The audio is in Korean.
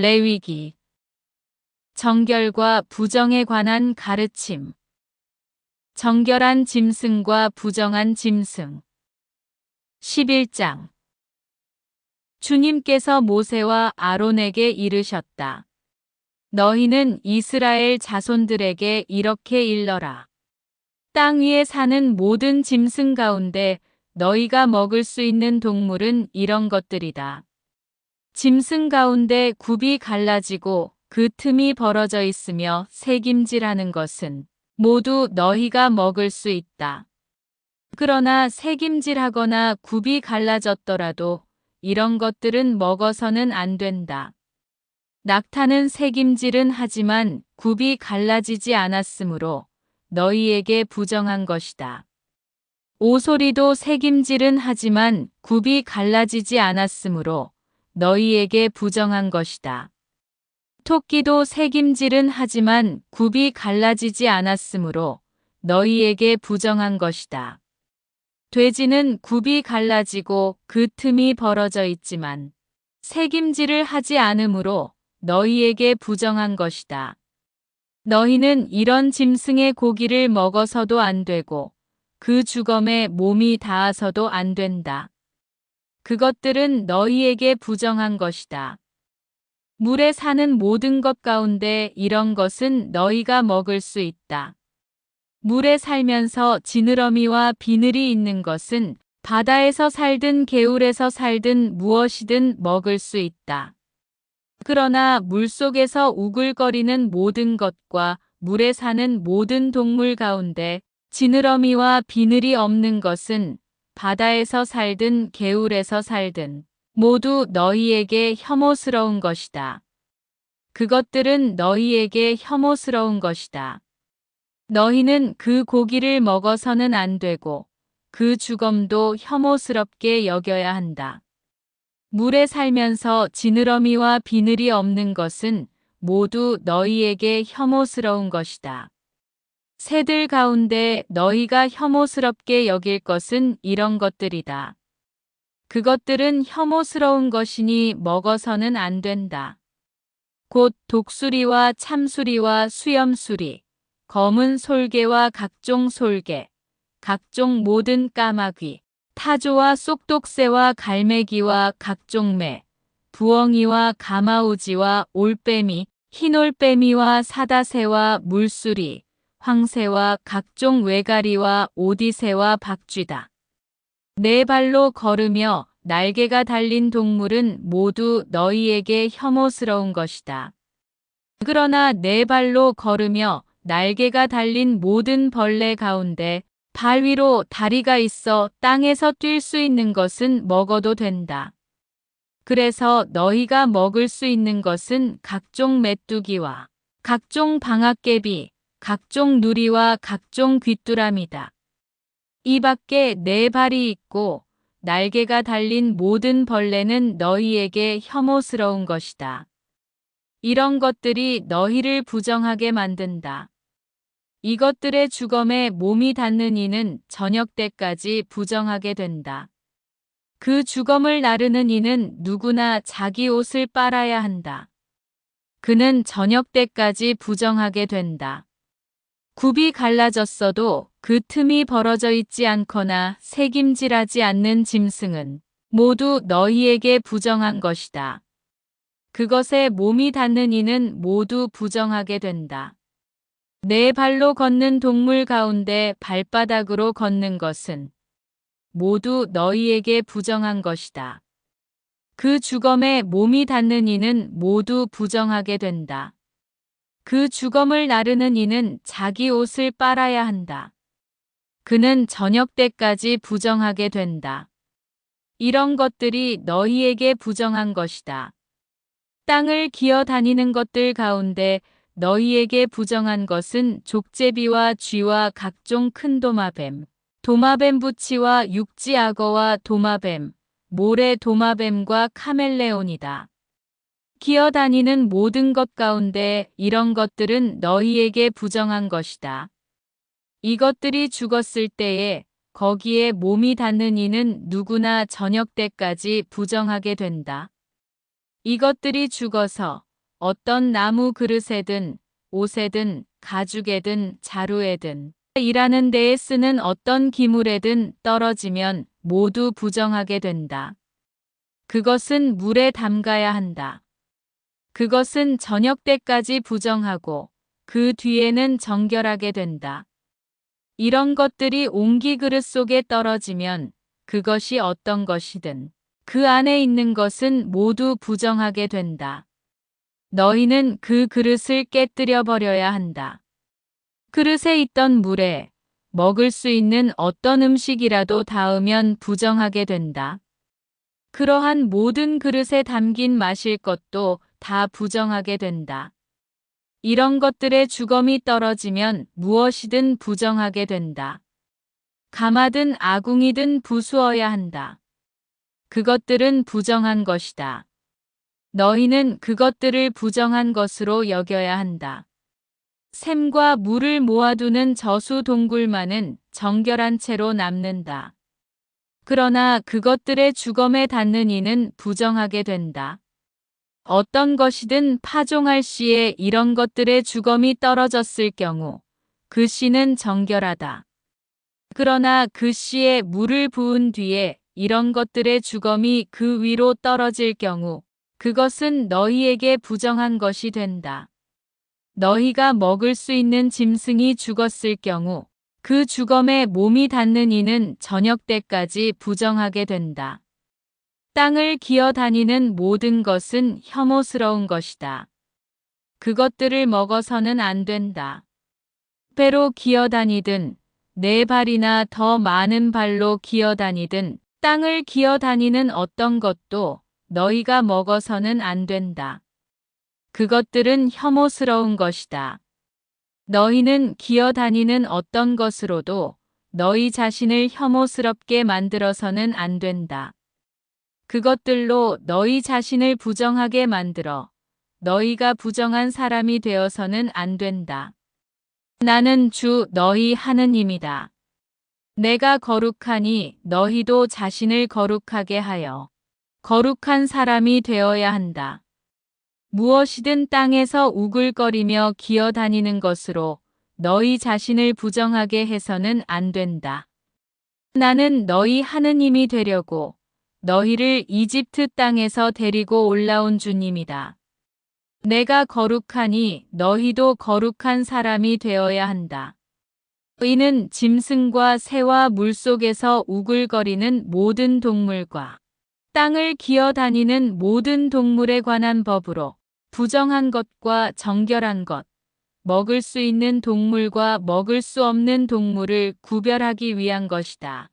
레위기. 정결과 부정에 관한 가르침. 정결한 짐승과 부정한 짐승. 11장. 주님께서 모세와 아론에게 이르셨다. 너희는 이스라엘 자손들에게 이렇게 일러라. 땅 위에 사는 모든 짐승 가운데 너희가 먹을 수 있는 동물은 이런 것들이다. 짐승 가운데 굽이 갈라지고 그 틈이 벌어져 있으며 새김질하는 것은 모두 너희가 먹을 수 있다. 그러나 새김질하거나 굽이 갈라졌더라도 이런 것들은 먹어서는 안 된다. 낙타는 새김질은 하지만 굽이 갈라지지 않았으므로 너희에게 부정한 것이다. 오소리도 새김질은 하지만 굽이 갈라지지 않았으므로 너희에게 부정한 것이다. 토끼도 새김질은 하지만 굽이 갈라지지 않았으므로 너희에게 부정한 것이다. 돼지는 굽이 갈라지고 그 틈이 벌어져 있지만 새김질을 하지 않으므로 너희에게 부정한 것이다. 너희는 이런 짐승의 고기를 먹어서도 안 되고 그 주검에 몸이 닿아서도 안 된다. 그것들은 너희에게 부정한 것이다. 물에 사는 모든 것 가운데 이런 것은 너희가 먹을 수 있다. 물에 살면서 지느러미와 비늘이 있는 것은 바다에서 살든 개울에서 살든 무엇이든 먹을 수 있다. 그러나 물속에서 우글거리는 모든 것과 물에 사는 모든 동물 가운데 지느러미와 비늘이 없는 것은 바다에서 살든 개울에서 살든 모두 너희에게 혐오스러운 것이다. 그것들은 너희에게 혐오스러운 것이다. 너희는 그 고기를 먹어서는 안 되고 그 주검도 혐오스럽게 여겨야 한다. 물에 살면서 지느러미와 비늘이 없는 것은 모두 너희에게 혐오스러운 것이다. 새들 가운데 너희가 혐오스럽게 여길 것은 이런 것들이다. 그것들은 혐오스러운 것이니 먹어서는 안 된다. 곧 독수리와 참수리와 수염수리, 검은 솔개와 각종 솔개, 각종 모든 까마귀, 타조와 쏙독새와 갈매기와 각종 매, 부엉이와 가마우지와 올빼미, 흰올빼미와 사다새와 물수리, 황새와 각종 외가리와 오디새와 박쥐다. 네 발로 걸으며 날개가 달린 동물은 모두 너희에게 혐오스러운 것이다. 그러나 네 발로 걸으며 날개가 달린 모든 벌레 가운데 발 위로 다리가 있어 땅에서 뛸 수 있는 것은 먹어도 된다. 그래서 너희가 먹을 수 있는 것은 각종 메뚜기와 각종 방앗개비, 각종 누리와 각종 귀뚜라미다. 이 밖에 네 발이 있고 날개가 달린 모든 벌레는 너희에게 혐오스러운 것이다. 이런 것들이 너희를 부정하게 만든다. 이것들의 주검에 몸이 닿는 이는 저녁 때까지 부정하게 된다. 그 주검을 나르는 이는 누구나 자기 옷을 빨아야 한다. 그는 저녁 때까지 부정하게 된다. 굽이 갈라졌어도 그 틈이 벌어져 있지 않거나 새김질하지 않는 짐승은 모두 너희에게 부정한 것이다. 그것에 몸이 닿는 이는 모두 부정하게 된다. 네 발로 걷는 동물 가운데 발바닥으로 걷는 것은 모두 너희에게 부정한 것이다. 그 주검에 몸이 닿는 이는 모두 부정하게 된다. 그 주검을 나르는 이는 자기 옷을 빨아야 한다. 그는 저녁 때까지 부정하게 된다. 이런 것들이 너희에게 부정한 것이다. 땅을 기어 다니는 것들 가운데 너희에게 부정한 것은 족제비와 쥐와 각종 큰 도마뱀, 도마뱀 부치와 육지악어와 도마뱀, 모래 도마뱀과 카멜레온이다. 기어 다니는 모든 것 가운데 이런 것들은 너희에게 부정한 것이다. 이것들이 죽었을 때에 거기에 몸이 닿는 이는 누구나 저녁 때까지 부정하게 된다. 이것들이 죽어서 어떤 나무 그릇에든 옷에든 가죽에든 자루에든 일하는 데에 쓰는 어떤 기물에든 떨어지면 모두 부정하게 된다. 그것은 물에 담가야 한다. 그것은 저녁 때까지 부정하고 그 뒤에는 정결하게 된다. 이런 것들이 옹기 그릇 속에 떨어지면 그것이 어떤 것이든 그 안에 있는 것은 모두 부정하게 된다. 너희는 그 그릇을 깨뜨려 버려야 한다. 그릇에 있던 물에 먹을 수 있는 어떤 음식이라도 닿으면 부정하게 된다. 그러한 모든 그릇에 담긴 마실 것도 다 부정하게 된다. 이런 것들의 주검이 떨어지면 무엇이든 부정하게 된다. 가마든 아궁이든 부수어야 한다. 그것들은 부정한 것이다. 너희는 그것들을 부정한 것으로 여겨야 한다. 샘과 물을 모아두는 저수 동굴만은 정결한 채로 남는다. 그러나 그것들의 주검에 닿는 이는 부정하게 된다. 어떤 것이든 파종할 시에 이런 것들의 주검이 떨어졌을 경우 그 씨는 정결하다. 그러나 그 씨에 물을 부은 뒤에 이런 것들의 주검이 그 위로 떨어질 경우 그것은 너희에게 부정한 것이 된다. 너희가 먹을 수 있는 짐승이 죽었을 경우 그 주검에 몸이 닿는 이는 저녁 때까지 부정하게 된다. 땅을 기어 다니는 모든 것은 혐오스러운 것이다. 그것들을 먹어서는 안 된다. 배로 기어 다니든 네 발이나 더 많은 발로 기어 다니든 땅을 기어 다니는 어떤 것도 너희가 먹어서는 안 된다. 그것들은 혐오스러운 것이다. 너희는 기어 다니는 어떤 것으로도 너희 자신을 혐오스럽게 만들어서는 안 된다. 그것들로 너희 자신을 부정하게 만들어 너희가 부정한 사람이 되어서는 안 된다. 나는 주 너희 하느님이다. 내가 거룩하니 너희도 자신을 거룩하게 하여 거룩한 사람이 되어야 한다. 무엇이든 땅에서 우글거리며 기어 다니는 것으로 너희 자신을 부정하게 해서는 안 된다. 나는 너희 하느님이 되려고 너희를 이집트 땅에서 데리고 올라온 주님이다. 내가 거룩하니 너희도 거룩한 사람이 되어야 한다. 이는 짐승과 새와 물속에서 우글거리는 모든 동물과 땅을 기어 다니는 모든 동물에 관한 법으로 부정한 것과 정결한 것, 먹을 수 있는 동물과 먹을 수 없는 동물을 구별하기 위한 것이다.